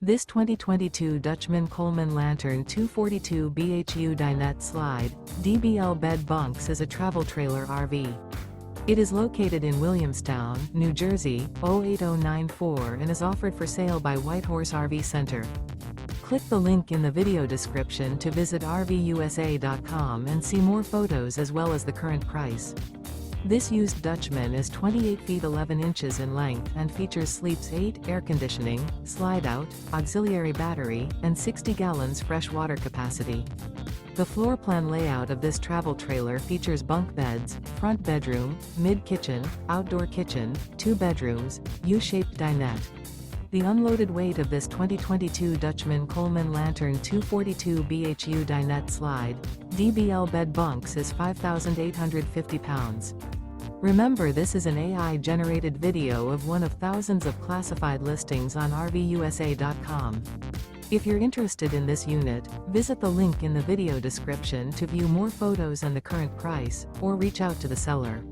This 2022 Dutchmen Coleman Lantern 242 BHU Dinette Slide, DBL Bed Bunks is a travel trailer RV. It is located in Williamstown, New Jersey, 08094 and is offered for sale by Whitehorse RV Center. Click the link in the video description to visit RVUSA.com and see more photos as well as the current price. This used Dutchman is 28 feet 11 inches in length and features sleeps 8, air conditioning, slide-out, auxiliary battery, and 60 gallons fresh water capacity. The floor plan layout of this travel trailer features bunk beds, front bedroom, mid-kitchen, outdoor kitchen, 2 bedrooms, U-shaped dinette. The unloaded weight of this 2022 Dutchmen Coleman Lantern 242 BHU Dinette Slide, DBL Bed Bunks is 5,850 pounds. Remember, this is an AI-generated video of one of thousands of classified listings on RVUSA.com. If you're interested in this unit, visit the link in the video description to view more photos and the current price, or reach out to the seller.